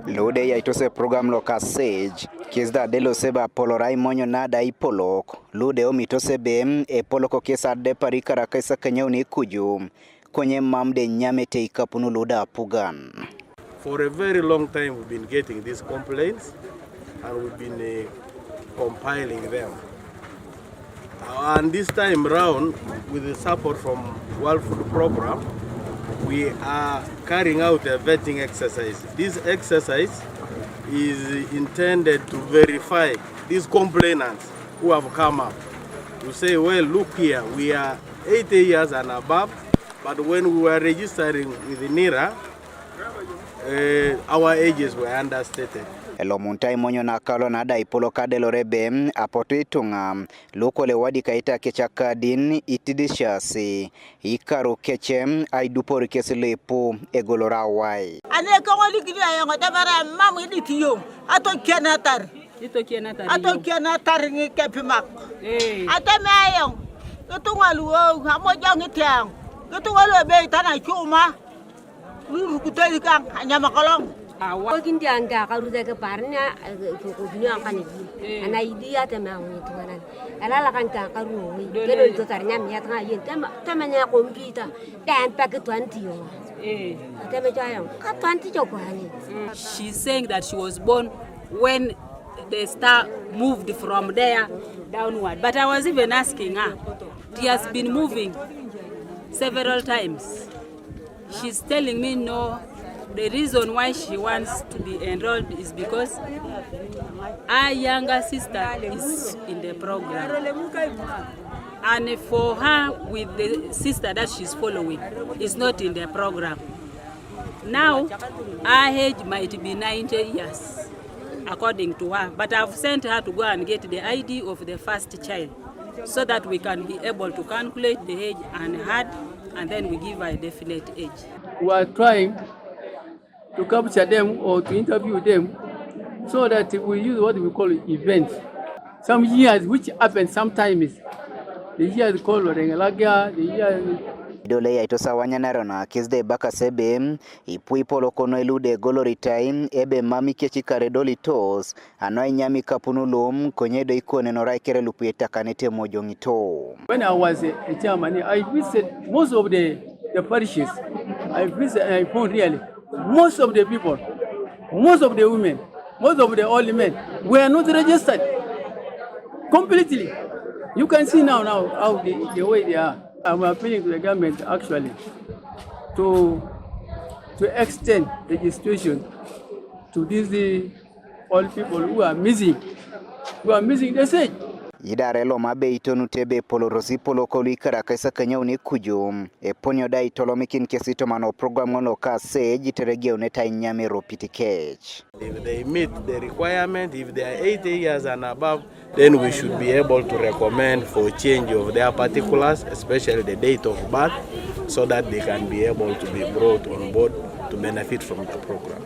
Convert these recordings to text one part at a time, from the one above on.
Lude ya itose program loka sage kiesda delo seba polorai monyo nada Ipolok lude omitose bem Ipolok kiesa de parikara kaisa kanyauni kuju kwenye mamde nyamete ikapunu luda Apugan. For a very long time we've been getting these complaints and we've been compiling them. And this time round, with the support from World Food Program, we are carrying out a vetting exercise. This exercise is intended to verify these complainants who have come up. To say, well, look here, we are 80 years and above, but when we were registering with the NIRA, our ages were understated. Elo muntai monyo na kalo nada Ipolok adelorebe apotitunga lokole wadi kaita kechaka din itidishasi ikaru kechem aidupori kesilepo egolora wai. Ane kongoli kiri ayongo tabara mamu iditiyo ato kianatar. Ato kianatar ngi kepimak. Ate me ayong ketungalu hamoja ngitiang ketungalu ebe itana chuma luru kuteli kang hanya makalong. Kindi anga karuda ke parnya kudunya kan ini ana idea tema ngitu kanan ala kan ka karu kero itu tarnya miat ngayen temanya kompita dan pakai 20 yo tema jayang ka 20 jokani. She's saying that she was born when the star moved from there downward, but I was even asking her, she has been moving several times. She's telling me no. The reason why she wants to be enrolled is because our younger sister is in the program. And for her, with the sister that she's following, is not in the program. Now, her age might be 90 years, according to her. But I've sent her to go and get the ID of the first child, so that we can be able to calculate the age and her, and then we give her a definite age. We are trying to capture them or to interview them so that we use what we call events. Some years which happen sometimes. The year is called Rengelaga, the year Dole ya itosa wanyanaro na kisde baka sebe Ipolok kono elude golori time ebe mami kechikare doli tos anoi nyami kapunulum konyedo ikone no raikere lupieta kanete mojongito. When I was a chairman, I visited most of the parishes. I visited and I found really most of the people, most of the women, most of the old men were not registered completely. You can see now how the way they are. I'm appealing to the government actually to extend registration to these old people who are missing the sage. Yidarelo mabe itonu tebe polorosi poloko likara kaisa kanyauni kuju eponyo da itolomikin kesito mano program ngono ka sage teregeo neta inyame Eropit kech. If they meet the requirement, if they are 80 years and above, then we should be able to recommend for change of their particulars, especially the date of birth, so that they can be able to be brought on board to benefit from the program.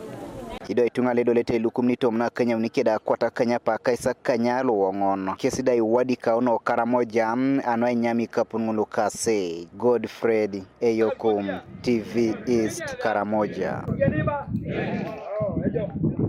Ido itunga ledo lete lukumnito mna kanya unikeda kwata kanya pa kaisa kanya luongono. Kesida iwadi kaono karamoja anoi nyami kapunulu kase. Godfred Eyokum TV East Karamoja.